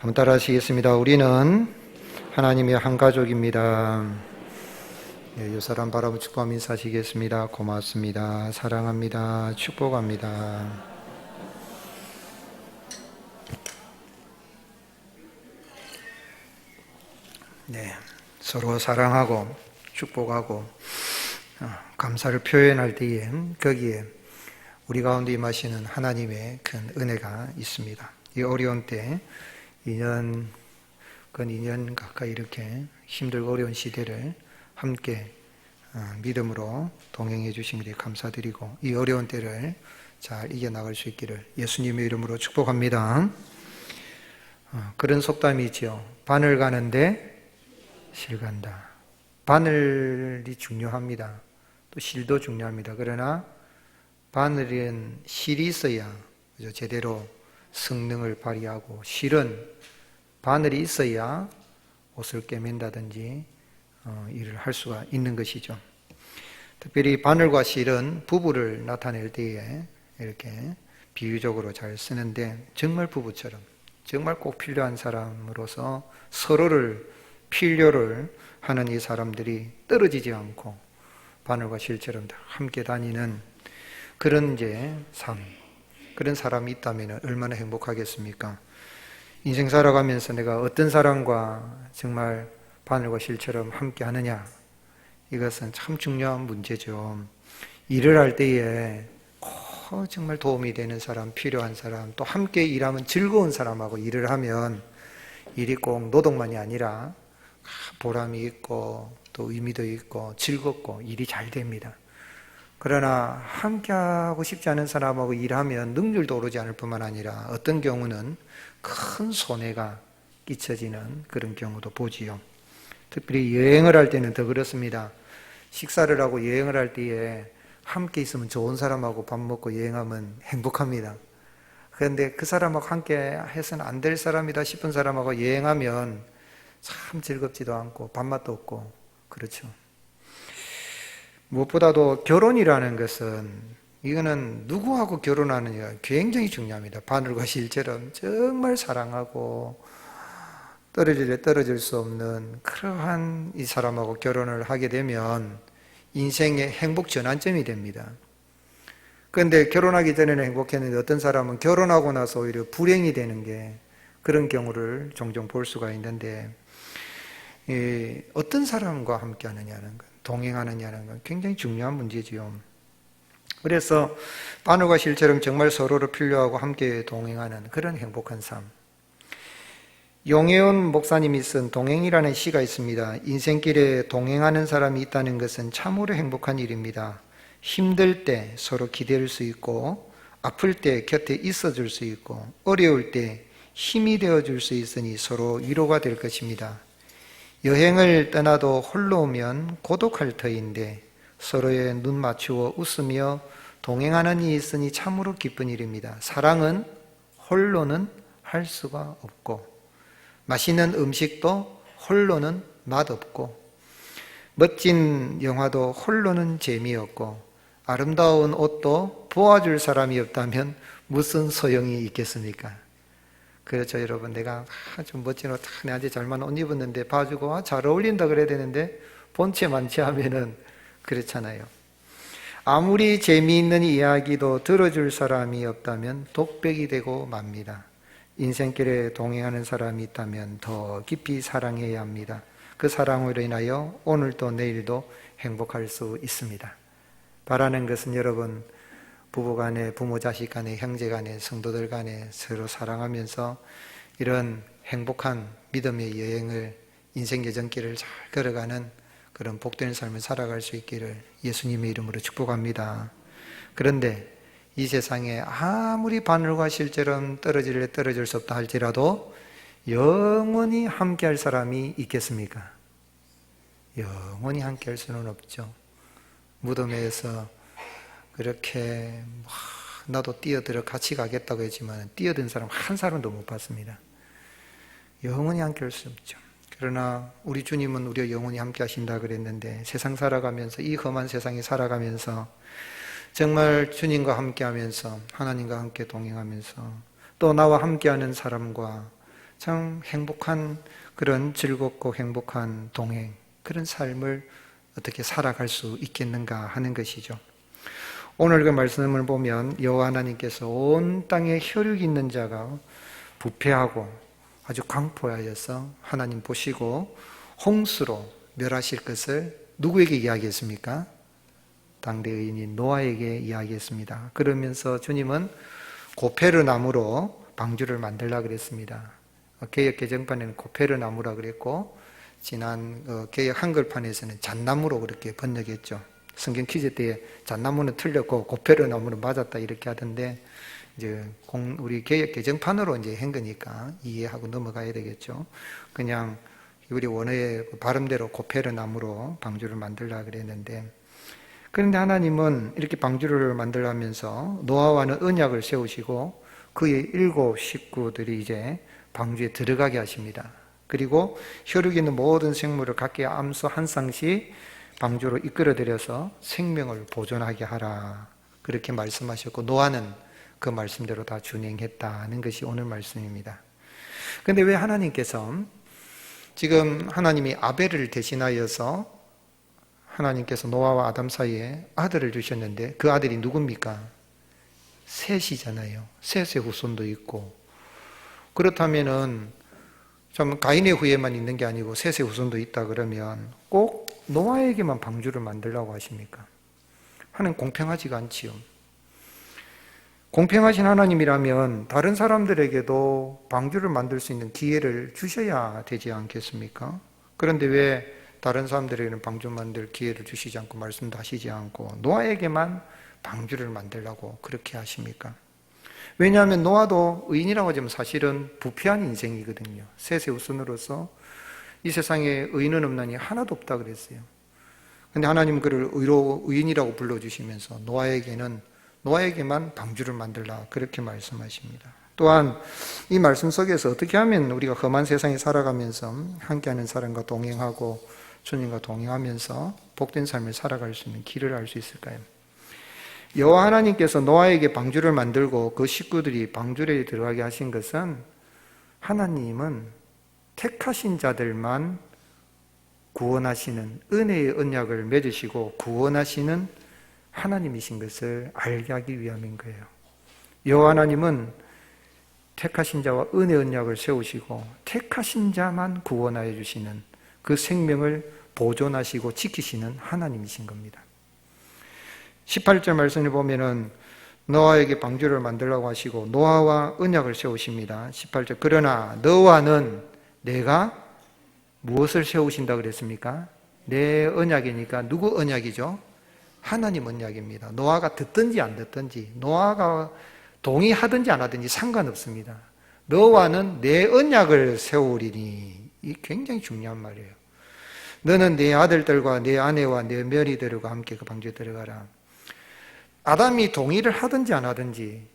한번 따라 하시겠습니다. 우리는 하나님의 한 가족입니다. 네, 이 사람 바라보고 축복하며 인사하시겠습니다. 고맙습니다. 사랑합니다. 축복합니다. 네, 서로 사랑하고 축복하고 감사를 표현할 때에 거기에 우리 가운데 임하시는 하나님의 큰 은혜가 있습니다. 이 어려운 때 2년 가까이 이렇게 힘들고 어려운 시대를 함께 믿음으로 동행해 주신 일에 감사드리고 이 어려운 때를 잘 이겨나갈 수 있기를 예수님의 이름으로 축복합니다. 그런 속담이 있죠. 바늘 가는데 실 간다. 바늘이 중요합니다. 또 실도 중요합니다. 그러나 바늘은 실이 있어야 제대로 성능을 발휘하고 실은 바늘이 있어야 옷을 꿰맨다든지 일을 할 수가 있는 것이죠. 특별히 바늘과 실은 부부를 나타낼 때에 이렇게 비유적으로 잘 쓰는데 정말 부부처럼 정말 꼭 필요한 사람으로서 서로를 필요를 하는 이 사람들이 떨어지지 않고 바늘과 실처럼 함께 다니는 그런 삶, 그런 사람이 있다면 얼마나 행복하겠습니까? 인생 살아가면서 내가 어떤 사람과 정말 바늘과 실처럼 함께 하느냐, 이것은 참 중요한 문제죠. 일을 할 때에 정말 도움이 되는 사람, 필요한 사람, 또 함께 일하면 즐거운 사람하고 일을 하면 일이 꼭 노동만이 아니라 보람이 있고 또 의미도 있고 즐겁고 일이 잘 됩니다. 그러나 함께하고 싶지 않은 사람하고 일하면 능률도 오르지 않을 뿐만 아니라 어떤 경우는 큰 손해가 끼쳐지는 그런 경우도 보지요. 특별히 여행을 할 때는 더 그렇습니다. 식사를 하고 여행을 할 때에 함께 있으면 좋은 사람하고 밥 먹고 여행하면 행복합니다. 그런데 그 사람하고 함께 해서는 안 될 사람이다 싶은 사람하고 여행하면 참 즐겁지도 않고 밥맛도 없고 그렇죠. 무엇보다도 결혼이라는 것은 이거는 누구하고 결혼하느냐가 굉장히 중요합니다. 바늘과 실처럼 정말 사랑하고 떨어질 수 없는 그러한 이 사람하고 결혼을 하게 되면 인생의 행복 전환점이 됩니다. 그런데 결혼하기 전에는 행복했는데 어떤 사람은 결혼하고 나서 오히려 불행이 되는 게 그런 경우를 종종 볼 수가 있는데 어떤 사람과 함께 하느냐는 것, 동행하느냐는 건 굉장히 중요한 문제지요. 그래서 바늘과 실처럼 정말 서로를 필요하고 함께 동행하는 그런 행복한 삶. 용혜원 목사님이 쓴 동행이라는 시가 있습니다. 인생길에 동행하는 사람이 있다는 것은 참으로 행복한 일입니다. 힘들 때 서로 기댈 수 있고 아플 때 곁에 있어줄 수 있고 어려울 때 힘이 되어줄 수 있으니 서로 위로가 될 것입니다. 여행을 떠나도 홀로 오면 고독할 터인데 서로의 눈 맞추어 웃으며 동행하는 이 있으니 참으로 기쁜 일입니다. 사랑은 홀로는 할 수가 없고 맛있는 음식도 홀로는 맛없고 멋진 영화도 홀로는 재미없고 아름다운 옷도 보아줄 사람이 없다면 무슨 소용이 있겠습니까? 그렇죠, 여러분. 내가 좀 멋진 옷 내한테 잘만 옷 입었는데 봐주고 잘 어울린다 그래야 되는데 본체 많지 하면은 그렇잖아요. 아무리 재미있는 이야기도 들어줄 사람이 없다면 독백이 되고 맙니다. 인생길에 동행하는 사람이 있다면 더 깊이 사랑해야 합니다. 그 사랑으로 인하여 오늘도 내일도 행복할 수 있습니다. 바라는 것은 여러분, 부부간에, 부모 자식 간에, 형제 간에, 성도들 간에 서로 사랑하면서 이런 행복한 믿음의 여행을, 인생 여정길을 잘 걸어가는 그런 복된 삶을 살아갈 수 있기를 예수님의 이름으로 축복합니다. 그런데 이 세상에 아무리 바늘과 실처럼 떨어질 수 없다 할지라도 영원히 함께할 사람이 있겠습니까? 영원히 함께할 수는 없죠. 무덤에서 그렇게 나도 뛰어들어 같이 가겠다고 했지만 뛰어든 사람 한 사람도 못 봤습니다. 영원히 함께할 수 없죠. 그러나 우리 주님은 우리와 영원히 함께 하신다 그랬는데 세상 살아가면서 이 험한 세상에 살아가면서 정말 주님과 함께 하면서 하나님과 함께 동행하면서 또 나와 함께하는 사람과 참 행복한 그런 즐겁고 행복한 동행, 그런 삶을 어떻게 살아갈 수 있겠는가 하는 것이죠. 오늘 그 말씀을 보면 여호와 하나님께서 온 땅에 혈육 있는 자가 부패하고 아주 강포하여서 하나님 보시고 홍수로 멸하실 것을 누구에게 이야기했습니까? 당대 의인인 노아에게 이야기했습니다. 그러면서 주님은 고페르 나무로 방주를 만들라 그랬습니다. 개역 개정판에는 고페르 나무라 그랬고 지난 개역 한글판에서는 잣나무로 그렇게 번역했죠. 성경 퀴즈 때에 잣나무는 틀렸고 고페르 나무는 맞았다 이렇게 하던데 이제 우리 개역 개정판으로 이제 한 거니까 이해하고 넘어가야 되겠죠. 그냥 우리 원어의 발음대로 고페르 나무로 방주를 만들라 그랬는데, 그런데 하나님은 이렇게 방주를 만들면서 노아와는 언약을 세우시고 그의 7 식구들이 이제 방주에 들어가게 하십니다. 그리고 혈육 있는 모든 생물을 각기 암소 한 쌍씩 방주로 이끌어들여서 생명을 보존하게 하라 그렇게 말씀하셨고, 노아는 그 말씀대로 다 준행했다는 것이 오늘 말씀입니다. 그런데 왜 하나님께서 지금 하나님이 아벨을 대신하여서 하나님께서 노아와 아담 사이에 아들을 주셨는데 그 아들이 누굽니까? 셋이잖아요. 셋의 후손도 있고, 그렇다면은 좀 가인의 후예만 있는 게 아니고 셋의 후손도 있다 그러면 꼭 노아에게만 방주를 만들라고 하십니까? 하나님 공평하지가 않지요. 공평하신 하나님이라면 다른 사람들에게도 방주를 만들 수 있는 기회를 주셔야 되지 않겠습니까? 그런데 왜 다른 사람들에게는 방주 만들 기회를 주시지 않고 말씀도 하시지 않고 노아에게만 방주를 만들라고 그렇게 하십니까? 왜냐하면 노아도 의인이라고 하지만 사실은 부패한 인생이거든요. 셋의 후손으로서 이 세상에 의인은 없나니 하나도 없다 그랬어요. 근데 하나님은 그를 의인이라고 불러주시면서 노아에게만 방주를 만들라 그렇게 말씀하십니다. 또한 이 말씀 속에서 어떻게 하면 우리가 험한 세상에 살아가면서 함께하는 사람과 동행하고 주님과 동행하면서 복된 삶을 살아갈 수 있는 길을 알 수 있을까요? 여호와 하나님께서 노아에게 방주를 만들고 그 식구들이 방주에 들어가게 하신 것은 하나님은 택하신 자들만 구원하시는 은혜의 언약을 맺으시고 구원하시는 하나님이신 것을 알게 하기 위함인 거예요. 여호와 하나님은 택하신 자와 은혜 언약을 세우시고 택하신 자만 구원하여 주시는 그 생명을 보존하시고 지키시는 하나님이신 겁니다. 18절 말씀을 보면은 노아에게 방주를 만들라고 하시고 노아와 언약을 세우십니다. 18절 그러나 너와는 내가 무엇을 세우신다 그랬습니까? 내 언약이니까 누구 언약이죠? 하나님 언약입니다. 노아가 듣든지 안 듣든지 노아가 동의하든지 안 하든지 상관없습니다. 너와는 내 언약을 세우리니, 이 굉장히 중요한 말이에요. 너는 네 아들들과 네 아내와 네 며느리들과 함께 그 방주에 들어가라. 아담이 동의를 하든지 안 하든지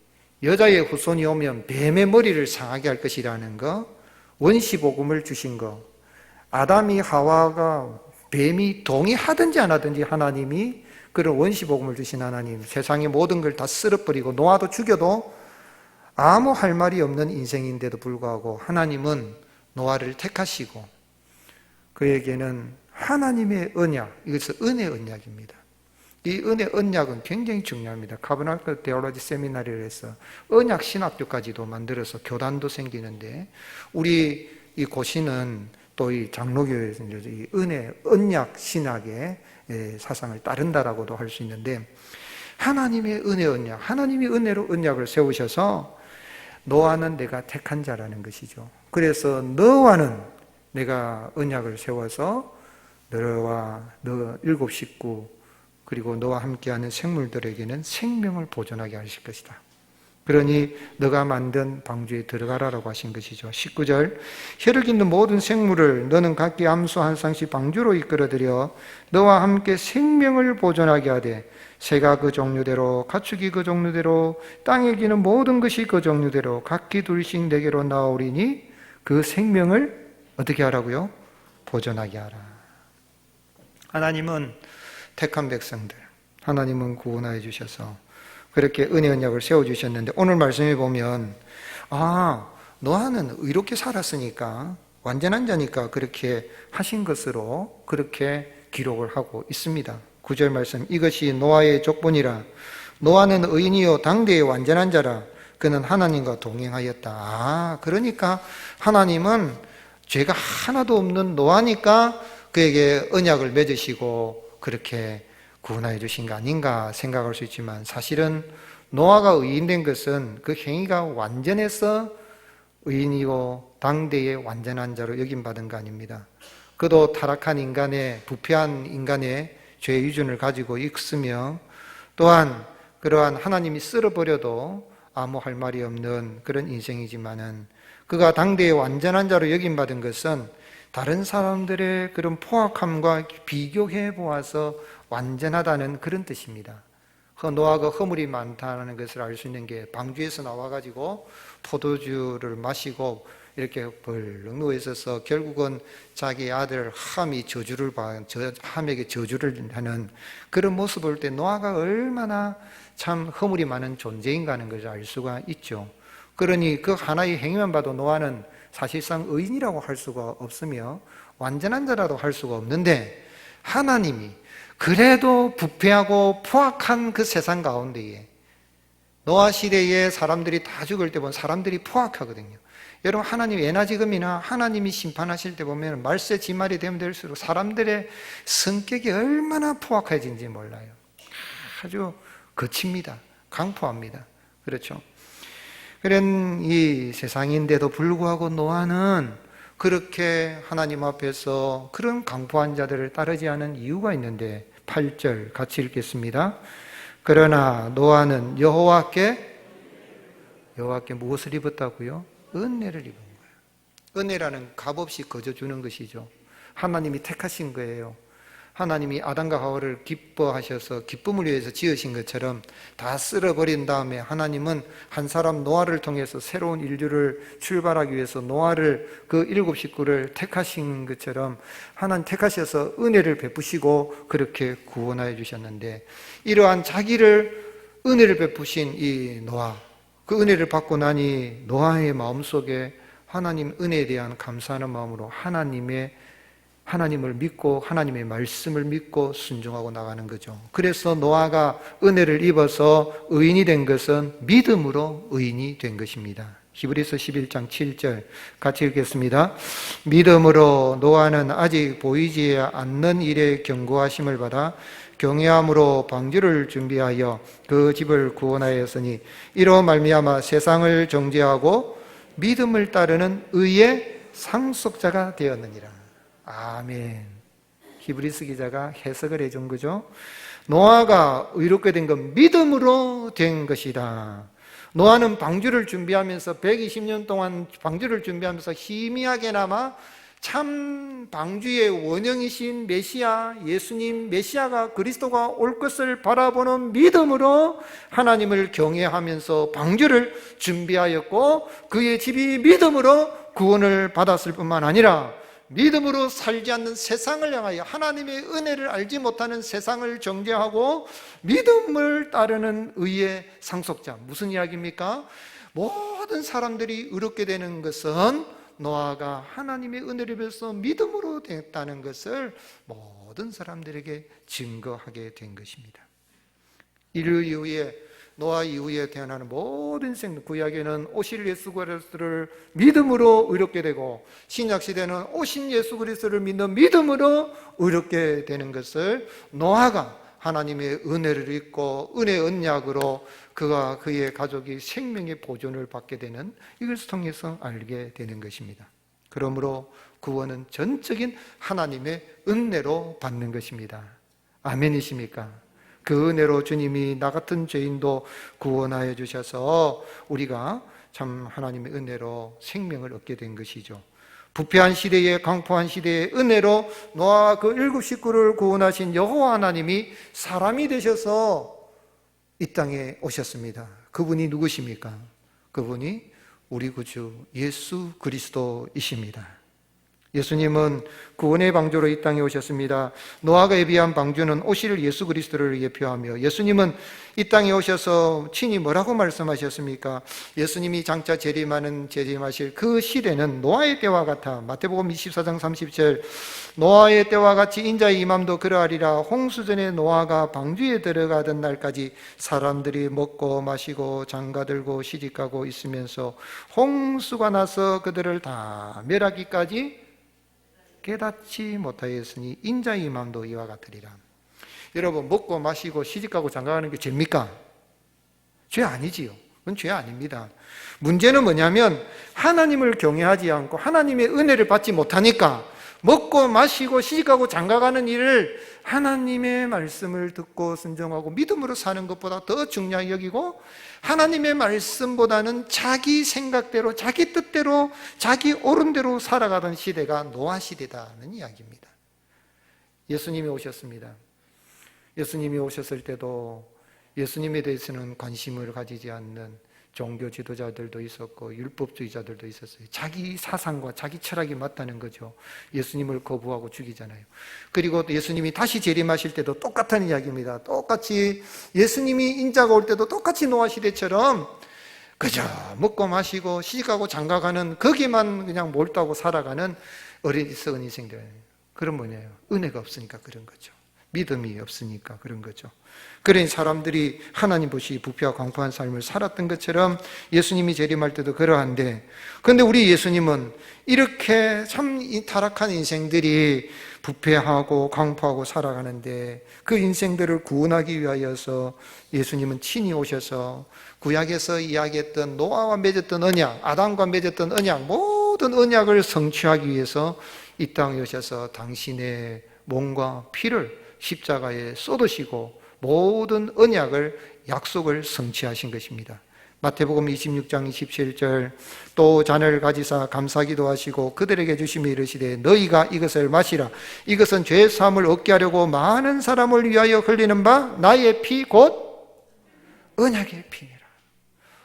여자의 후손이 오면 뱀의 머리를 상하게 할 것이라는 거, 원시복음을 주신 거, 아담이 하와가 뱀이 동의하든지 안 하든지 하나님이 그런 원시복음을 주신 하나님, 세상의 모든 걸 다 쓸어버리고 노아도 죽여도 아무 할 말이 없는 인생인데도 불구하고 하나님은 노아를 택하시고 그에게는 하나님의 언약, 이것은 은혜 언약입니다. 이 은혜 언약은 굉장히 중요합니다. 카버나클 데올로지 세미나리를 해서 언약 신학교까지도 만들어서 교단도 생기는데, 우리 이 고시는 또 이 장로교에서 이 은혜 언약 신학의 사상을 따른다라고도 할 수 있는데, 하나님의 은혜 언약, 하나님이 은혜로 언약을 세우셔서 너와는 내가 택한 자라는 것이죠. 그래서 너와는 내가 언약을 세워서 너와 너 7 식구 그리고 너와 함께하는 생물들에게는 생명을 보존하게 하실 것이다. 그러니 너가 만든 방주에 들어가라라고 하신 것이죠. 19절 혈육 있는 모든 생물을 너는 각기 암소 한 쌍씩 방주로 이끌어들여 너와 함께 생명을 보존하게 하되 새가 그 종류대로 가축이 그 종류대로 땅에 기는 모든 것이 그 종류대로 각기 둘씩 내게로 나오리니 그 생명을 어떻게 하라고요? 보존하게 하라. 하나님은 택한 백성들, 하나님은 구원하여 주셔서 그렇게 은혜 언약을 세워주셨는데, 오늘 말씀에 보면 노아는 의롭게 살았으니까, 완전한 자니까 그렇게 하신 것으로 그렇게 기록을 하고 있습니다. 9절 말씀, 이것이 노아의 족본이라. 노아는 의인이요 당대의 완전한 자라. 그는 하나님과 동행하였다. 그러니까 하나님은 죄가 하나도 없는 노아니까 그에게 언약을 맺으시고 그렇게 구원하여 주신 거 아닌가 생각할 수 있지만, 사실은 노아가 의인된 것은 그 행위가 완전해서 의인이고 당대의 완전한 자로 여김받은 거 아닙니다. 그도 타락한 인간의, 부패한 인간의 죄의 유전을 가지고 있으며, 또한 그러한 하나님이 쓸어버려도 아무 할 말이 없는 그런 인생이지만은, 그가 당대의 완전한 자로 여김받은 것은 다른 사람들의 그런 포악함과 비교해 보아서 완전하다는 그런 뜻입니다. 노아가 허물이 많다는 것을 알 수 있는 게, 방주에서 나와가지고 포도주를 마시고 이렇게 벌렁 누워 있어서 결국은 자기 아들 함이 함에게 저주를 하는 그런 모습을 볼 때 노아가 얼마나 참 허물이 많은 존재인가 하는 것을 알 수가 있죠. 그러니 그 하나의 행위만 봐도 노아는 사실상 의인이라고 할 수가 없으며 완전한 자라도 할 수가 없는데, 하나님이 그래도 부패하고 포악한 그 세상 가운데에, 노아 시대에 사람들이 다 죽을 때 보면 사람들이 포악하거든요. 여러분, 하나님 예나 지금이나 하나님이 심판하실 때 보면 말세 지말이 되면 될수록 사람들의 성격이 얼마나 포악해진지 몰라요. 아주 거칩니다. 강포합니다. 그렇죠? 그런 이 세상인데도 불구하고 노아는 그렇게 하나님 앞에서 그런 강포한 자들을 따르지 않은 이유가 있는데, 8절 같이 읽겠습니다. 그러나 노아는 여호와께 무엇을 입었다고요? 은혜를 입은 거예요. 은혜라는 값없이 거저 주는 것이죠. 하나님이 택하신 거예요. 하나님이 아담과 하와를 기뻐하셔서 기쁨을 위해서 지으신 것처럼 다 쓸어버린 다음에 하나님은 한 사람 노아를 통해서 새로운 인류를 출발하기 위해서 노아를, 그 7 식구를 택하신 것처럼 하나님 택하셔서 은혜를 베푸시고 그렇게 구원하여 주셨는데, 이러한 자기를 은혜를 베푸신 이 노아, 그 은혜를 받고 나니 노아의 마음속에 하나님 은혜에 대한 감사하는 마음으로 하나님을 믿고 하나님의 말씀을 믿고 순종하고 나가는 거죠. 그래서 노아가 은혜를 입어서 의인이 된 것은 믿음으로 의인이 된 것입니다. 히브리서 11장 7절 같이 읽겠습니다. 믿음으로 노아는 아직 보이지 않는 일에 경고하심을 받아 경외함으로 방주를 준비하여 그 집을 구원하였으니, 이로 말미암아 세상을 정죄하고 믿음을 따르는 의의 상속자가 되었느니라. 아멘. 히브리서 기자가 해석을 해준 거죠. 노아가 의롭게 된 건 믿음으로 된 것이다. 노아는 방주를 준비하면서 120년 동안 방주를 준비하면서 희미하게나마 참 방주의 원형이신 메시아, 예수님 메시아가, 그리스도가 올 것을 바라보는 믿음으로 하나님을 경외하면서 방주를 준비하였고, 그의 집이 믿음으로 구원을 받았을 뿐만 아니라 믿음으로 살지 않는 세상을 향하여, 하나님의 은혜를 알지 못하는 세상을 정죄하고 믿음을 따르는 의의 상속자. 무슨 이야기입니까? 모든 사람들이 의롭게 되는 것은 노아가 하나님의 은혜를 입어서 믿음으로 됐다는 것을 모든 사람들에게 증거하게 된 것입니다. 인류 이후에, 노아 이후에 태어나는 모든 생들, 구약에는 오실 예수 그리스도를 믿음으로 의롭게 되고, 신약 시대는 오신 예수 그리스도를 믿는 믿음으로 의롭게 되는 것을 노아가 하나님의 은혜를 입고 은혜 언약으로 그가 그의 가족이 생명의 보존을 받게 되는, 이것을 통해서 알게 되는 것입니다. 그러므로 구원은 전적인 하나님의 은혜로 받는 것입니다. 아멘이십니까? 그 은혜로 주님이 나 같은 죄인도 구원하여 주셔서 우리가 참 하나님의 은혜로 생명을 얻게 된 것이죠. 부패한 시대에, 강포한 시대에 은혜로 노아 그 7 식구를 구원하신 여호와 하나님이 사람이 되셔서 이 땅에 오셨습니다. 그분이 누구십니까? 그분이 우리 구주 예수 그리스도이십니다. 예수님은 구원의 방주로 이 땅에 오셨습니다. 노아가 예비한 방주는 오실 예수 그리스도를 예표하며, 예수님은 이 땅에 오셔서 친히 뭐라고 말씀하셨습니까? 예수님이 장차 재림하실 그 시대는 노아의 때와 같아. 마태복음 24장 30절, 노아의 때와 같이 인자의 임함도 그러하리라. 홍수전에 노아가 방주에 들어가던 날까지 사람들이 먹고 마시고 장가들고 시집가고 있으면서 홍수가 나서 그들을 다 멸하기까지 깨닫지 못하였으니 인자의 임함도 이와 같으리라. 여러분, 먹고 마시고 시집가고 장가가는 게 죄입니까? 죄 아니지요. 그건 죄 아닙니다. 문제는 뭐냐면 하나님을 경외하지 않고 하나님의 은혜를 받지 못하니까 먹고 마시고 시집가고 장가가는 일을 하나님의 말씀을 듣고 순종하고 믿음으로 사는 것보다 더 중요하게 여기고, 하나님의 말씀보다는 자기 생각대로 자기 뜻대로 자기 옳은 대로 살아가던 시대가 노아 시대다는 이야기입니다. 예수님이 오셨습니다. 예수님이 오셨을 때도 예수님에 대해서는 관심을 가지지 않는 종교 지도자들도 있었고 율법주의자들도 있었어요. 자기 사상과 자기 철학이 맞다는 거죠. 예수님을 거부하고 죽이잖아요. 그리고 예수님이 다시 재림하실 때도 똑같은 이야기입니다. 똑같이 예수님이 인자가 올 때도 똑같이 노아 시대처럼 그저 먹고 마시고 시집가고 장가가는 거기만 그냥 몰두하고 살아가는 어리석은 인생들. 그런 뭐냐요? 은혜가 없으니까 그런 거죠. 믿음이 없으니까 그런 거죠. 그런 사람들이 하나님 없이 부패와 광포한 삶을 살았던 것처럼 예수님이 재림할 때도 그러한데, 그런데 우리 예수님은 이렇게 참 타락한 인생들이 부패하고 광포하고 살아가는데 그 인생들을 구원하기 위하여서 예수님은 친히 오셔서 구약에서 이야기했던 노아와 맺었던 언약, 아담과 맺었던 언약, 모든 언약을 성취하기 위해서 이 땅에 오셔서 당신의 몸과 피를 십자가에 쏟으시고 모든 언약을, 약속을 성취하신 것입니다. 마태복음 26장 27절, 또 잔을 가지사 감사기도 하시고 그들에게 주시며 이르시되 너희가 이것을 마시라. 이것은 죄 사함을 얻게 하려고 많은 사람을 위하여 흘리는 바 나의 피 곧 언약의 피니라.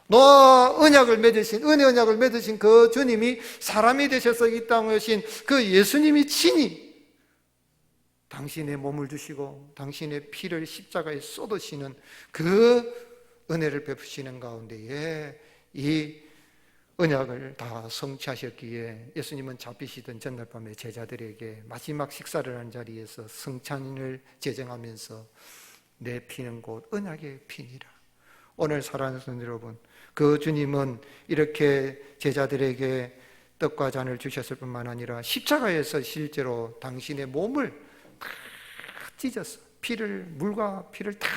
노아 언약을 맺으신, 은혜 언약을 맺으신 그 주님이 사람이 되셔서 이 땅에 오신 그 예수님이 친히 당신의 몸을 주시고 당신의 피를 십자가에 쏟으시는 그 은혜를 베푸시는 가운데에 이 언약을 다 성취하셨기에 예수님은 잡히시던 전날 밤에 제자들에게 마지막 식사를 한 자리에서 성찬을 제정하면서 내 피는 곧 언약의 피니라. 오늘 사랑하는 성도 여러분, 그 주님은 이렇게 제자들에게 떡과 잔을 주셨을 뿐만 아니라 십자가에서 실제로 당신의 몸을 찢어서 물과 피를 다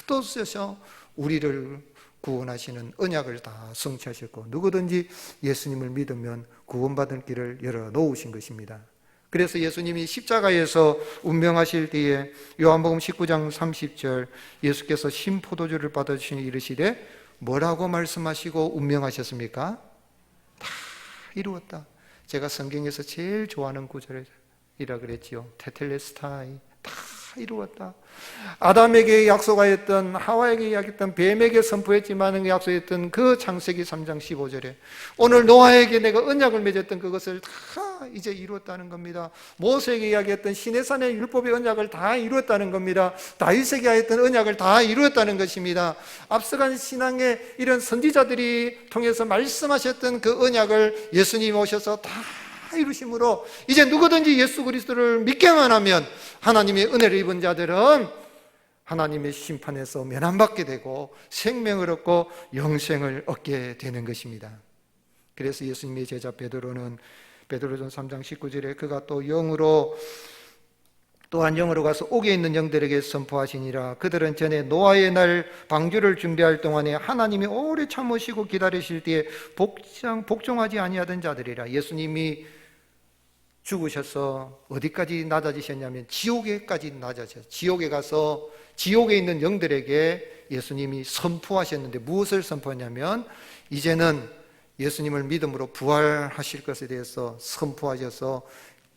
쏟으셔서 우리를 구원하시는 언약을 다 성취하셨고, 누구든지 예수님을 믿으면 구원받은 길을 열어놓으신 것입니다. 그래서 예수님이 십자가에서 운명하실 때에 요한복음 19장 30절, 예수께서 신포도주를 받아주시니 이르시되 뭐라고 말씀하시고 운명하셨습니까? 다 이루었다. 제가 성경에서 제일 좋아하는 구절이라 그랬지요. 테텔레스타이, 다 이루었다. 아담에게 약속하였던, 하와에게 약속했던, 뱀에게 선포했지만 약속했던 그 창세기 3장 15절에 오늘 노아에게 내가 언약을 맺었던 그것을 다 이제 이루었다는 겁니다. 모세에게 이야기했던 시내산의 율법의 언약을 다 이루었다는 겁니다. 다윗에게 하였던 언약을 다 이루었다는 것입니다. 앞서간 신앙의 이런 선지자들이 통해서 말씀하셨던 그 언약을 예수님이 오셔서 다 이루심으로 이제 누구든지 예수 그리스도를 믿게만 하면 하나님의 은혜를 입은 자들은 하나님의 심판에서 면함받게 되고 생명을 얻고 영생을 얻게 되는 것입니다. 그래서 예수님의 제자 베드로는 베드로전 3장 19절에 그가 또한 영으로 가서 옥에 있는 영들에게 선포하시니라. 그들은 전에 노아의 날 방주를 준비할 동안에 하나님이 오래 참으시고 기다리실 때에 복종하지 아니하던 자들이라. 예수님이 죽으셔서 어디까지 낮아지셨냐면 지옥에까지 낮아졌어요. 지옥에 가서 지옥에 있는 영들에게 예수님이 선포하셨는데 무엇을 선포하냐면 이제는 예수님을 믿음으로 부활하실 것에 대해서 선포하셔서,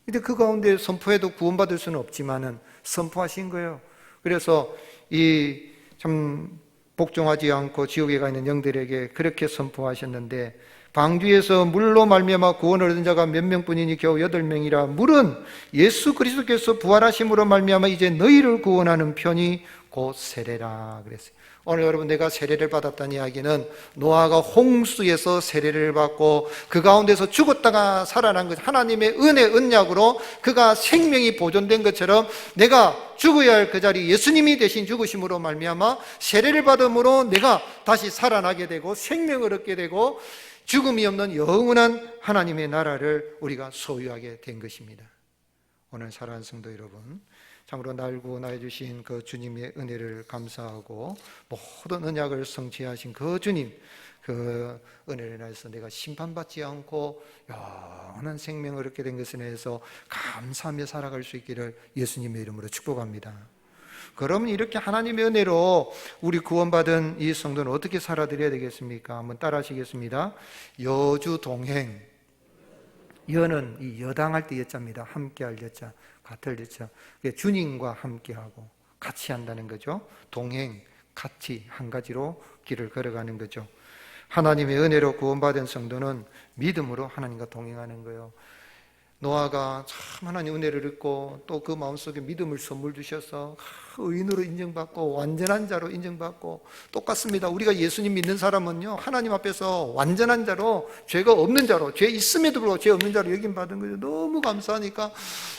근데 그 가운데 선포해도 구원받을 수는 없지만은 선포하신 거예요. 그래서 이 참 복종하지 않고 지옥에 가 있는 영들에게 그렇게 선포하셨는데, 방주에서 물로 말미암아 구원을 얻은 자가 몇 명뿐이니 겨우 8명이라. 물은 예수 그리스도께서 부활하심으로 말미암아 이제 너희를 구원하는 편이 곧 세례라 그랬어요. 오늘 여러분, 내가 세례를 받았다는 이야기는 노아가 홍수에서 세례를 받고 그 가운데서 죽었다가 살아난 것, 하나님의 은혜 언약으로 그가 생명이 보존된 것처럼 내가 죽어야 할 그 자리 예수님이 대신 죽으심으로 말미암아 세례를 받음으로 내가 다시 살아나게 되고 생명을 얻게 되고 죽음이 없는 영원한 하나님의 나라를 우리가 소유하게 된 것입니다. 오늘 사랑하는 성도 여러분, 참으로 날 구원하여 주신 그 주님의 은혜를 감사하고 모든 언약을 성취하신 그 주님, 그 은혜를 인해서 내가 심판받지 않고 영원한 생명을 얻게 된 것에 대해서 감사하며 살아갈 수 있기를 예수님의 이름으로 축복합니다. 그러면 이렇게 하나님의 은혜로 우리 구원받은 이 성도는 어떻게 살아드려야 되겠습니까? 한번 따라 하시겠습니다. 여주 동행. 여는 이 여당할 때 여자입니다. 함께할 여자, 같을 여자. 주님과 함께하고 같이 한다는 거죠. 동행, 같이 한 가지로 길을 걸어가는 거죠. 하나님의 은혜로 구원받은 성도는 믿음으로 하나님과 동행하는 거예요. 노아가 참 하나님 은혜를 얻고 또 그 마음속에 믿음을 선물 주셔서 의인으로 인정받고 완전한 자로 인정받고, 똑같습니다. 우리가 예수님 믿는 사람은요, 하나님 앞에서 완전한 자로, 죄가 없는 자로, 죄 있음에도 불구하고 죄 없는 자로 여김받은 거죠. 너무 감사하니까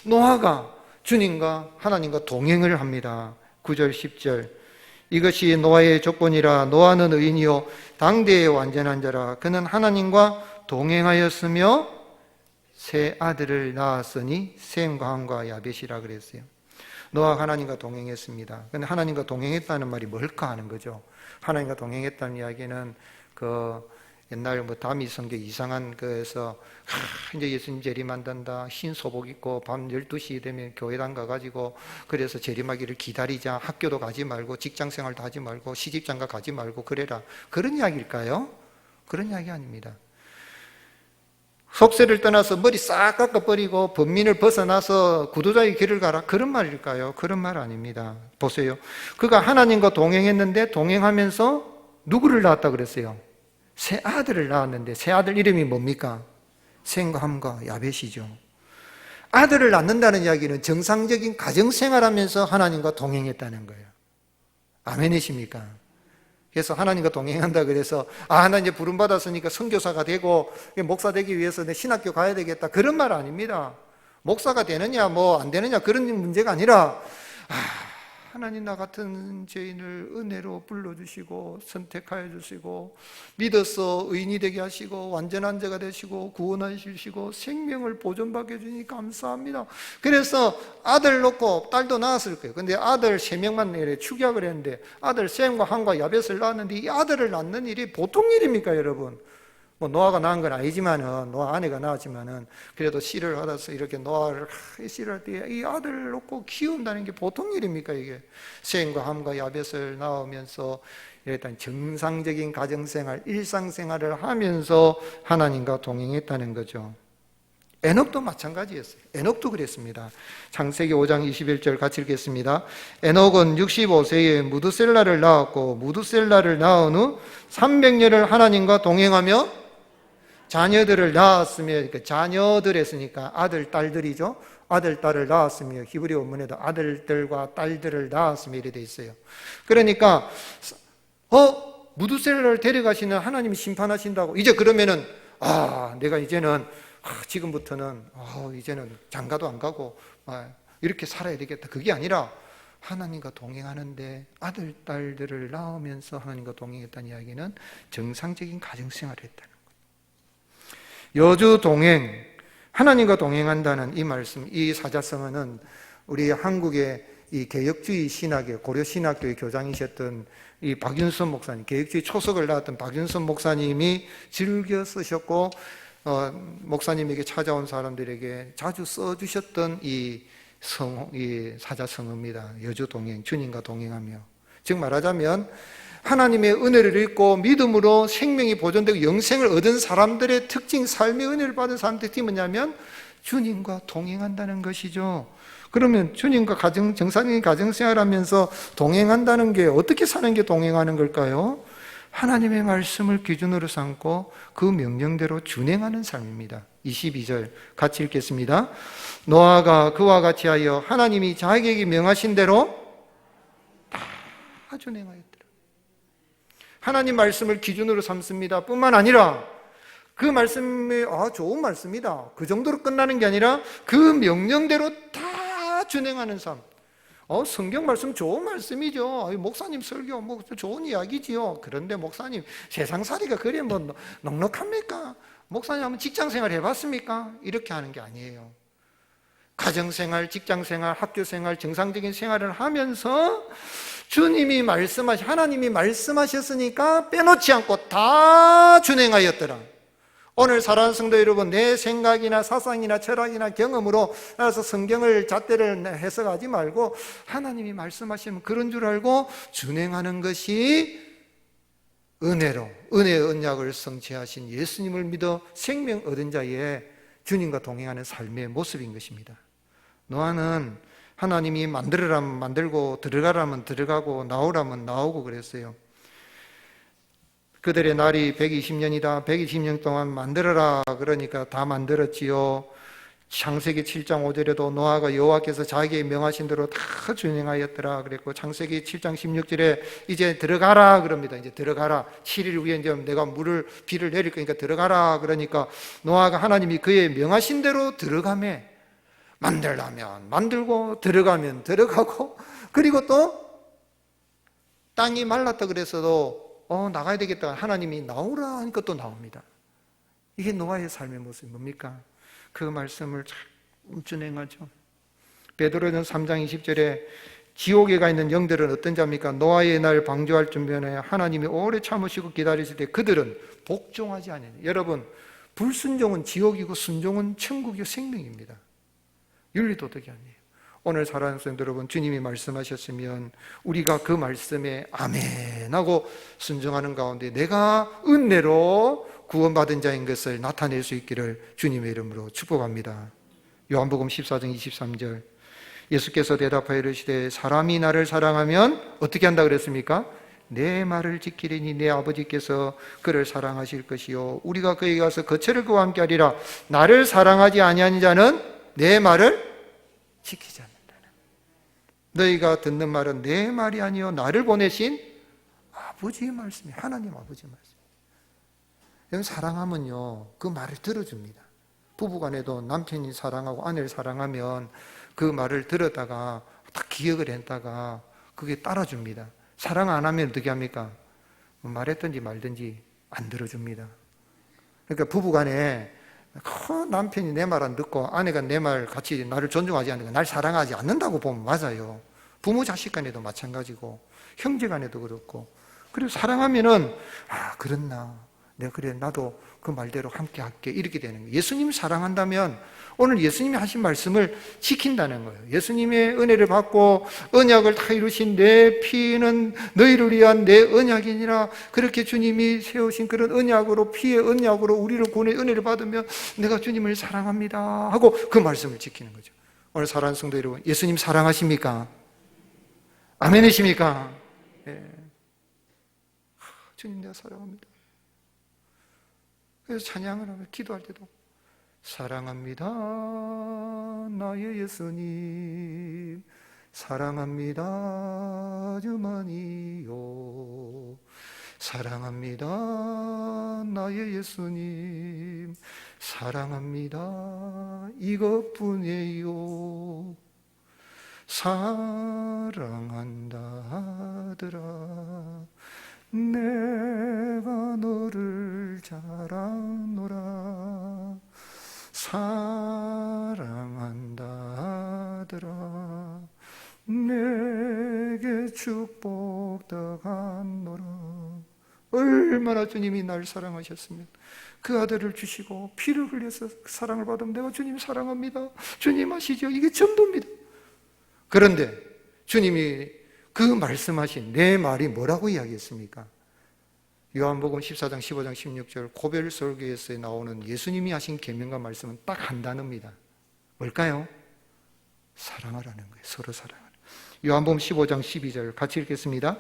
노아가 주님과 하나님과 동행을 합니다. 9절 10절 이것이 노아의 조건이라. 노아는 의인이요 당대의 완전한 자라. 그는 하나님과 동행하였으며 세 아들을 낳았으니 셈과 함과 야벳이라 그랬어요. 노아가 하나님과 동행했습니다. 근데 하나님과 동행했다는 말이 뭘까 하는 거죠. 하나님과 동행했다는 이야기는 그 옛날 뭐 다미 성경 이상한 거에서 이제 예수님 재림한단다, 흰 소복 입고 밤 12시 되면 교회당 가가지고 그래서 재림하기를 기다리자, 학교도 가지 말고 직장생활도 하지 말고 시집장가 가지 말고 그래라, 그런 이야기일까요? 그런 이야기 아닙니다. 속세를 떠나서 머리 싹 깎아버리고 범민을 벗어나서 구두자의 길을 가라, 그런 말일까요? 그런 말 아닙니다. 보세요. 그가 하나님과 동행했는데 동행하면서 누구를 낳았다 그랬어요? 세 아들을 낳았는데 세 아들 이름이 뭡니까? 셈과 함과 야벳이죠. 아들을 낳는다는 이야기는 정상적인 가정생활하면서 하나님과 동행했다는 거예요. 아멘이십니까? 그래서 하나님과 동행한다 그래서 나 이제 부름받았으니까 선교사가 되고 목사 되기 위해서 내 신학교 가야 되겠다, 그런 말 아닙니다. 목사가 되느냐 뭐 안 되느냐 그런 문제가 아니라 하나님 나 같은 죄인을 은혜로 불러주시고 선택하여 주시고 믿어서 의인이 되게 하시고 완전한 자가 되시고 구원하여 주시고 생명을 보존받게 해주니 감사합니다. 그래서 아들 놓고 딸도 낳았을 거예요. 근데 아들 3명만 축약을 했는데 아들 셈과 함과 야벳을 낳았는데 이 아들을 낳는 일이 보통 일입니까 여러분? 뭐 노아가 낳은 건 아니지만은, 노아 아내가 낳았지만은 그래도 씨를 받아서 이렇게 노아를 씨를 할 때 이 아들을 놓고 키운다는 게 보통 일입니까? 이게 셈과 함과 야벳을 낳으면서 일단 정상적인 가정생활, 일상생활을 하면서 하나님과 동행했다는 거죠. 에녹도 마찬가지였어요. 에녹도 그랬습니다. 창세기 5장 21절 같이 읽겠습니다. 에녹은 65세에 무드셀라를 낳았고 무드셀라를 낳은 후 300년을 하나님과 동행하며 자녀들을 낳았으며, 그러니까 자녀들 했으니까 아들, 딸들이죠. 아들, 딸을 낳았으며, 히브리 원문에도 아들들과 딸들을 낳았으며 이렇게 돼 있어요. 그러니까 무드셀라를 데려가시는 하나님이 심판하신다고, 이제 그러면은 내가 이제는 지금부터는 이제는 장가도 안 가고 이렇게 살아야 되겠다, 그게 아니라 하나님과 동행하는데 아들, 딸들을 낳으면서 하나님과 동행했다는 이야기는 정상적인 가정생활을 했다는 거예요. 여주 동행, 하나님과 동행한다는 이 말씀, 이 사자성어는 우리 한국의 이 개혁주의 신학의 고려 신학교의 교장이셨던 이 박윤선 목사님, 개혁주의 초석을 낳았던 박윤선 목사님이 즐겨 쓰셨고 목사님에게 찾아온 사람들에게 자주 써주셨던 이 사자성어입니다. 여주 동행, 주님과 동행하며. 즉 말하자면 하나님의 은혜를 입고 믿음으로 생명이 보존되고 영생을 얻은 사람들의 특징, 삶의 은혜를 받은 사람들의 특징이 뭐냐면 주님과 동행한다는 것이죠. 그러면 주님과 정상적인 가정생활하면서 동행한다는 게 어떻게 사는 게 동행하는 걸까요? 하나님의 말씀을 기준으로 삼고 그 명령대로 준행하는 삶입니다. 22절 같이 읽겠습니다. 노아가 그와 같이 하여 하나님이 자기에게 명하신 대로 다 준행하였더라. 하나님 말씀을 기준으로 삼습니다. 뿐만 아니라 그 말씀이 좋은 말씀이다, 그 정도로 끝나는 게 아니라 그 명령대로 다 준행하는 삶. 성경 말씀 좋은 말씀이죠. 목사님 설교 뭐 좋은 이야기지요. 그런데 목사님 세상살이가 그래 뭐 넉넉합니까? 목사님 한번 직장생활 해봤습니까? 이렇게 하는 게 아니에요. 가정생활, 직장생활, 학교생활, 정상적인 생활을 하면서 주님이 하나님이 말씀하셨으니까 빼놓지 않고 다 준행하였더라. 오늘 사랑하는 성도 여러분, 내 생각이나 사상이나 철학이나 경험으로 따라서 성경을 잣대를 해석하지 말고 하나님이 말씀하시면 그런 줄 알고 준행하는 것이 은혜로, 은혜의 언약을 성취하신 예수님을 믿어 생명 얻은 자의 주님과 동행하는 삶의 모습인 것입니다. 노아는 하나님이 만들으라면 만들고 들어가라면 들어가고 나오라면 나오고 그랬어요. 그들의 날이 120년이다. 120년 동안 만들어라. 그러니까 다 만들었지요. 창세기 7장 5절에도 노아가 여호와께서 자기의 명하신 대로 다 준행하였더라 그랬고, 창세기 7장 16절에 이제 들어가라 그럽니다. 이제 들어가라. 7일 후에 이제 내가 비를 내릴 거니까 들어가라. 그러니까 노아가 하나님이 그의 명하신 대로 들어가매, 만들려면 만들고 들어가면 들어가고, 그리고 또 땅이 말랐다 그래서도 나가야 되겠다 하나님이 나오라 하니까 또 나옵니다. 이게 노아의 삶의 모습이 뭡니까? 그 말씀을 잘 준행하죠. 베드로전 3장 20절에 지옥에 가 있는 영들은 어떤 자입니까? 노아의 날 방주할 준비하여 하나님이 오래 참으시고 기다리실 때 그들은 복종하지 않으니. 여러분, 불순종은 지옥이고 순종은 천국이고 생명입니다. 윤리도덕이 아니에요. 오늘 사랑하는 성도 여러분, 주님이 말씀하셨으면 우리가 그 말씀에 아멘 하고 순종하는 가운데 내가 은혜로 구원받은 자인 것을 나타낼 수 있기를 주님의 이름으로 축복합니다. 요한복음 14장 23절, 예수께서 대답하여 이르시되 사람이 나를 사랑하면 어떻게 한다 그랬습니까? 내 말을 지키리니 내 아버지께서 그를 사랑하실 것이요 우리가 그에게 가서 거처를 그와 함께 하리라. 나를 사랑하지 아니하는 자는 내 말을 지키지 않는다. 너희가 듣는 말은 내 말이 아니요 나를 보내신 아버지의 말씀이에요. 하나님 아버지의 말씀. 여러분, 사랑하면요 그 말을 들어줍니다. 부부간에도 남편이 사랑하고 아내를 사랑하면 그 말을 들었다가 딱 기억을 했다가 그게 따라줍니다. 사랑 안 하면 어떻게 합니까? 말했든지 말든지 안 들어줍니다. 그러니까 부부간에 남편이 내 말 안 듣고 아내가 내 말 같이 나를 존중하지 않는 거, 날 사랑하지 않는다고 보면 맞아요. 부모 자식 간에도 마찬가지고 형제 간에도 그렇고. 그리고 사랑하면은 그렇나, 내가 그래 나도 그 말대로 함께 할게, 이렇게 되는 거예요. 예수님을 사랑한다면 오늘 예수님이 하신 말씀을 지킨다는 거예요. 예수님의 은혜를 받고 언약을 다 이루신 내 피는 너희를 위한 내 언약이니라. 그렇게 주님이 세우신 그런 언약으로, 피의 언약으로 우리를 구원의 은혜를 받으면 내가 주님을 사랑합니다 하고 그 말씀을 지키는 거죠. 오늘 사랑하는 성도 여러분, 예수님 사랑하십니까? 아멘이십니까? 예. 주님 내가 사랑합니다. 그래서 찬양을 하면 기도할 때도 사랑합니다 나의 예수님, 사랑합니다 주만이요, 사랑합니다 나의 예수님, 사랑합니다 이것뿐이에요. 사랑한다 하더라 내가 너를 잘 아노라. 사랑한다 하더라 내게 축복 더하노라. 얼마나 주님이 날 사랑하셨으면 그 아들을 주시고 피를 흘려서 사랑을 받으면 내가 주님 사랑합니다, 주님 아시죠? 이게 전부입니다. 그런데 주님이 그 말씀하신 내 말이 뭐라고 이야기했습니까? 요한복음 14장 15장 16절 고별 설교에서 나오는 예수님이 하신 계명과 말씀은 딱 한 단어입니다. 뭘까요? 사랑하라는 거예요. 서로 사랑하라. 요한복음 15장 12절 같이 읽겠습니다.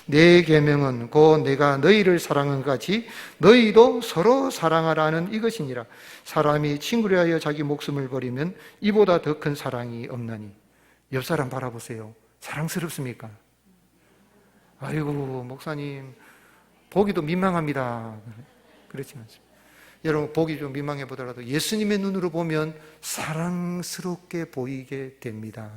내 계명은 곧 내가 너희를 사랑한 것 같이 너희도 서로 사랑하라는 이것이니라. 사람이 친구를 위하여 자기 목숨을 버리면 이보다 더 큰 사랑이 없나니. 옆 사람 바라보세요. 사랑스럽습니까? 아이고 목사님 보기도 민망합니다. 그렇지 않습니다. 여러분 보기 좀 민망해 보더라도 예수님의 눈으로 보면 사랑스럽게 보이게 됩니다.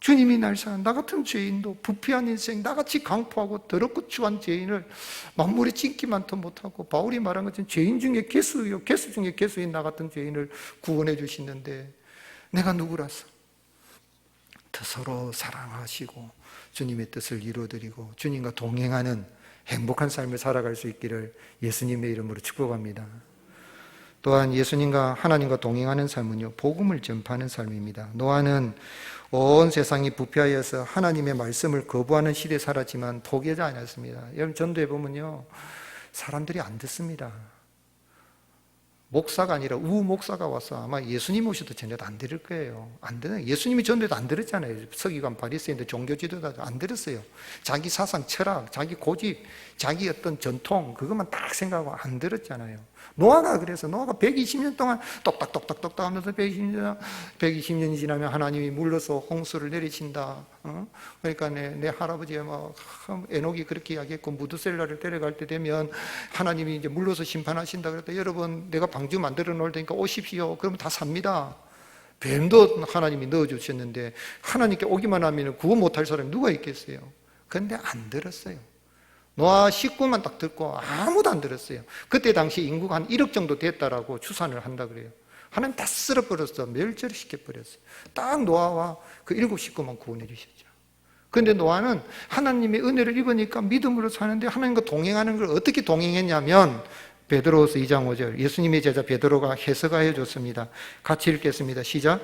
주님이 날 사랑, 나 같은 죄인도 부패한 인생, 나같이 강포하고 더럽고 추한 죄인을 만물에 찢기만도 못하고 바울이 말한 것처럼 죄인 중에 개수요, 개수 중에 개수인 나 같은 죄인을 구원해 주시는데 내가 누구라서 더 서로 사랑하시고 주님의 뜻을 이루어드리고 주님과 동행하는 행복한 삶을 살아갈 수 있기를 예수님의 이름으로 축복합니다. 또한 예수님과 하나님과 동행하는 삶은요, 복음을 전파하는 삶입니다. 노아는 온 세상이 부패하여서 하나님의 말씀을 거부하는 시대에 살았지만 포기하지 않았습니다. 여러분 전도해 보면요, 사람들이 안 듣습니다. 목사가 아니라 우목사가 와서 아마 예수님 오셔도 전에도 안 들을 거예요. 안 들어요. 예수님이 전에도 안 들었잖아요. 서기관 바리새인들 종교 지도자도 안 들었어요. 자기 사상, 철학, 자기 고집, 자기 어떤 전통 그것만 딱 생각하고 안 들었잖아요. 노아가 그래서 노아가 120년 동안 똑딱똑딱똑딱 하면서 120년이 지나면 하나님이 물러서 홍수를 내리신다. 그러니까 내 할아버지가 막 에녹이 그렇게 이야기했고 무드셀라를 데려갈 때 되면 하나님이 이제 물러서 심판하신다 그랬다. 여러분 내가 방주 만들어 놓을 테니까 오십시오. 그러면 다 삽니다. 뱀도 하나님이 넣어주셨는데 하나님께 오기만 하면 구원 못할 사람이 누가 있겠어요? 그런데 안 들었어요. 노아 식구만 딱 듣고 아무도 안 들었어요. 그때 당시 인구가 한 1억 정도 됐다라고 추산을 한다 그래요. 하나님 다 쓸어버렸어. 멸절을 시켜버렸어요. 딱 노아와 그 7 식구만 구원해 주셨죠. 그런데 노아는 하나님의 은혜를 입으니까 믿음으로 사는데 하나님과 동행하는 걸 어떻게 동행했냐면 베드로후서 2장 5절 예수님의 제자 베드로가 해석하여 줬습니다. 같이 읽겠습니다. 시작.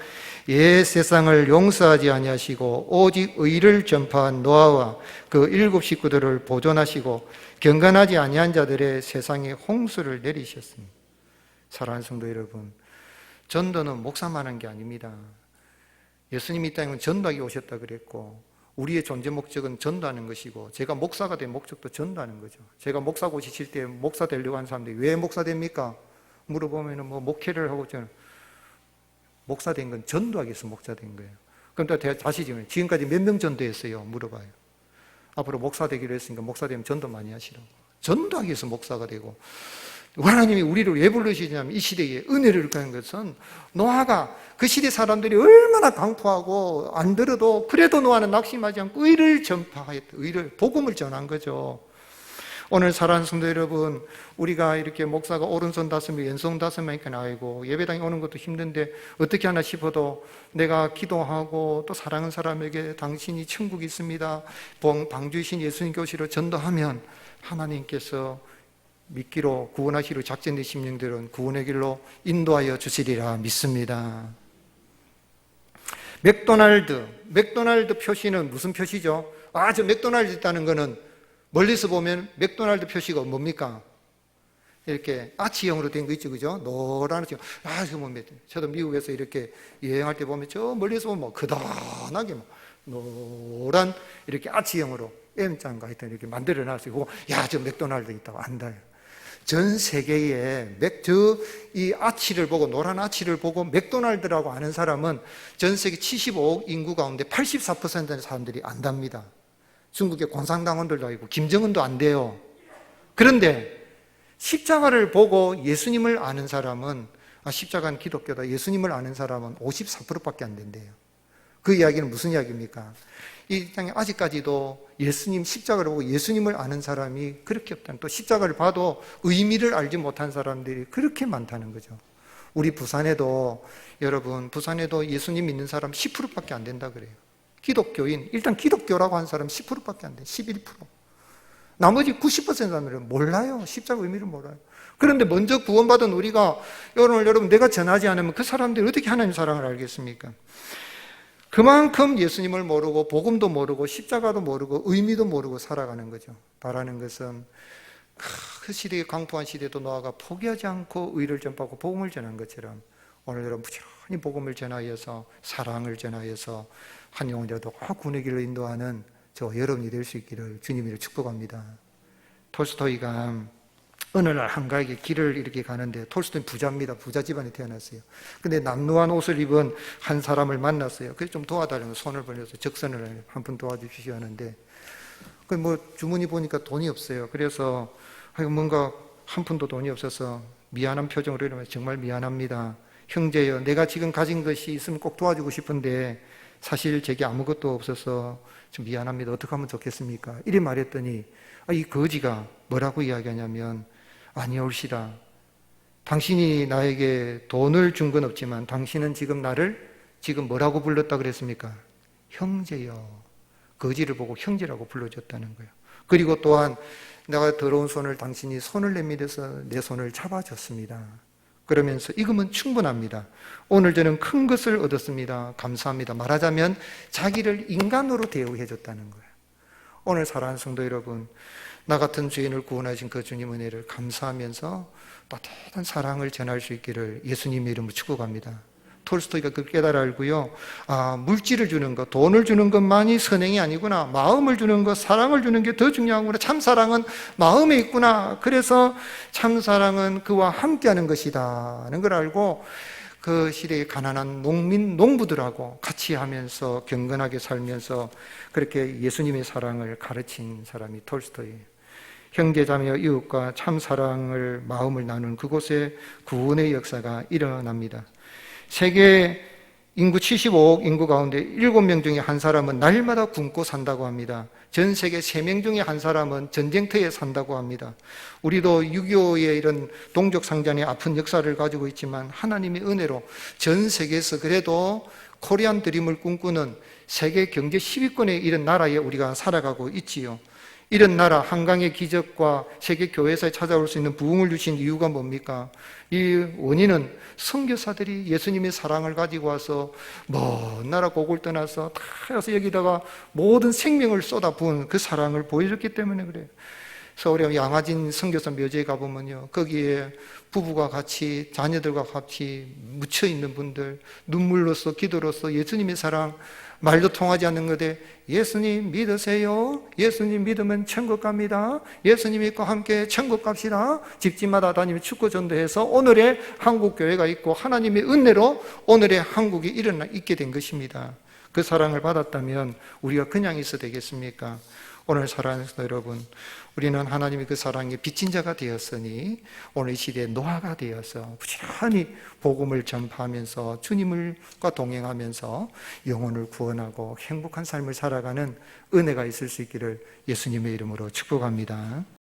옛 세상을 용서하지 아니하시고 오직 의를 전파한 노아와 그 7 식구들을 보존하시고 경건하지 아니한 자들의 세상에 홍수를 내리셨습니다. 사랑하는 성도 여러분, 전도는 목사만 한 게 아닙니다. 예수님이 이 땅에 전도하기 오셨다 그랬고 우리의 존재 목적은 전도하는 것이고 제가 목사가 된 목적도 전도하는 거죠. 제가 목사고 지칠 때 목사 되려고 하는 사람들이 왜 목사 됩니까? 물어보면 뭐 목회를 하고 저는 목사 된 건 전도하기 위해서 목사 된 거예요. 그럼 또 다시 지금까지 몇 명 전도했어요? 물어봐요. 앞으로 목사 되기로 했으니까 목사 되면 전도 많이 하시라고. 전도하기 위해서 목사가 되고 하나님이 우리를 왜 부르시냐면 이 시대에 은혜를 가는 것은 노아가 그 시대 사람들이 얼마나 강포하고 안 들어도 그래도 노아는 낙심하지 않고 의를 전파했다. 의를 복음을 전한 거죠. 오늘 사랑하는 성도 여러분, 우리가 이렇게 목사가 오른손 5명 왼손 5명 이렇게 나이고 예배당에 오는 것도 힘든데 어떻게 하나 싶어도 내가 기도하고 또 사랑하는 사람에게 당신이 천국이 있습니다 방주이신 예수님 교시로 전도하면 하나님께서 믿기로 구원하시로 작정된 심령들은 구원의 길로 인도하여 주시리라 믿습니다. 맥도날드 표시는 무슨 표시죠? 저 맥도날드 있다는 거는 멀리서 보면 맥도날드 표시가 뭡니까? 이렇게 아치형으로 된 거 있죠, 그죠? 노란 아치. 저도 미국에서 이렇게 여행할 때 보면 저 멀리서 보면 그다하게 노란 이렇게 아치형으로 M자인가 하여튼 이렇게 만들어 놨어요. 저 맥도날드 있다고 안다요. 전 세계에 이 아치를 보고 노란 아치를 보고 맥도날드라고 아는 사람은 전 세계 75억 인구 가운데 84%의 사람들이 안답니다. 중국의 공산당원들도 아니고 김정은도 안 돼요. 그런데 십자가를 보고 예수님을 아는 사람은 십자가는 기독교다. 예수님을 아는 사람은 54%밖에 안 된대요. 그 이야기는 무슨 이야기입니까? 이 땅에 아직까지도 예수님 십자가를 보고 예수님을 아는 사람이 그렇게 없다는, 또 십자가를 봐도 의미를 알지 못한 사람들이 그렇게 많다는 거죠. 우리 부산에도 여러분 부산에도 예수님 믿는 사람 10%밖에 안 된다 그래요. 기독교인 일단 기독교라고 하는 사람 10%밖에 안 돼. 11%. 나머지 90% 사람들은 몰라요. 십자가 의미를 몰라요. 그런데 먼저 구원받은 우리가 여러분 내가 전하지 않으면 그 사람들이 어떻게 하나님 사랑을 알겠습니까? 그만큼 예수님을 모르고 복음도 모르고 십자가도 모르고 의미도 모르고 살아가는 거죠. 바라는 것은 그 시대의 강포한 시대도 노아가 포기하지 않고 의를 전파하고 복음을 전한 것처럼 오늘 여러분 부지런히 많이 복음을 전하여서 사랑을 전하여서 한 영혼이라도 구원의 길로 인도하는 저 여러분이 될 수 있기를 주님으로 축복합니다. 톨스토이가 어느 날 한가하게 길을 이렇게 가는데, 톨스토이는 부자입니다. 부자 집안에 태어났어요. 근데 남루한 옷을 입은 한 사람을 만났어요. 그래서 좀 도와달라고 손을 벌려서 적선을 한 분 도와주시오 하는데, 주머니 보니까 돈이 없어요. 그래서 뭔가 한 푼도 돈이 없어서 미안한 표정으로 이러면, 정말 미안합니다. 형제여, 내가 지금 가진 것이 있으면 꼭 도와주고 싶은데 사실 제게 아무것도 없어서 좀 미안합니다. 어떻게 하면 좋겠습니까? 이래 말했더니 이 거지가 뭐라고 이야기하냐면, 아니올시다. 당신이 나에게 돈을 준 건 없지만 당신은 지금 나를 지금 뭐라고 불렀다 그랬습니까? 형제여. 거지를 보고 형제라고 불러줬다는 거예요. 그리고 또한 내가 더러운 손을 당신이 손을 내밀어서 내 손을 잡아줬습니다. 그러면서 이거면 충분합니다. 오늘 저는 큰 것을 얻었습니다. 감사합니다. 말하자면 자기를 인간으로 대우해 줬다는 거예요. 오늘 사랑하는 성도 여러분, 나 같은 죄인을 구원하신 그 주님 은혜를 감사하면서 따뜻한 사랑을 전할 수 있기를 예수님의 이름으로 축복합니다. 톨스토이가 그 깨달아 알고요, 물질을 주는 것, 돈을 주는 것만이 선행이 아니구나, 마음을 주는 것, 사랑을 주는 게 더 중요하구나, 참사랑은 마음에 있구나, 그래서 참사랑은 그와 함께하는 것이다 하는 걸 알고 그 시대의 가난한 농부들하고 같이 하면서 경건하게 살면서 그렇게 예수님의 사랑을 가르친 사람이 톨스토이예요. 형제자매와 이웃과 참사랑을 마음을 나누는 그곳에 구원의 역사가 일어납니다. 세계 인구 75억 인구 가운데 7명 중에 한 사람은 날마다 굶고 산다고 합니다. 전 세계 3명 중에 한 사람은 전쟁터에 산다고 합니다. 우리도 6.25의 이런 동족 상잔의 아픈 역사를 가지고 있지만 하나님의 은혜로 전 세계에서 그래도 코리안 드림을 꿈꾸는 세계 경제 10위권에 이런 나라에 우리가 살아가고 있지요. 이런 나라 한강의 기적과 세계 교회사에 찾아올 수 있는 부흥을 주신 이유가 뭡니까? 이 원인은 선교사들이 예수님의 사랑을 가지고 와서 먼 나라 고국을 떠나서 다 와서 여기다가 모든 생명을 쏟아부은 그 사랑을 보여줬기 때문에 그래요. 서울에 양화진 선교사 묘지에 가보면요, 거기에 부부가 같이 자녀들과 같이 묻혀 있는 분들, 눈물로써 기도로써 예수님의 사랑, 말도 통하지 않는 것에 예수님 믿으세요, 예수님 믿으면 천국 갑니다, 예수님 믿고 함께 천국 갑시다, 집집마다 다니며 축구 전도해서 오늘의 한국 교회가 있고 하나님의 은혜로 오늘의 한국이 있게 된 것입니다. 그 사랑을 받았다면 우리가 그냥 있어도 되겠습니까? 오늘 사랑하는 여러분, 우리는 하나님의 그 사랑에 빚진 자가 되었으니 오늘 이 시대에 노아가 되어서 부지런히 복음을 전파하면서 주님과 동행하면서 영혼을 구원하고 행복한 삶을 살아가는 은혜가 있을 수 있기를 예수님의 이름으로 축복합니다.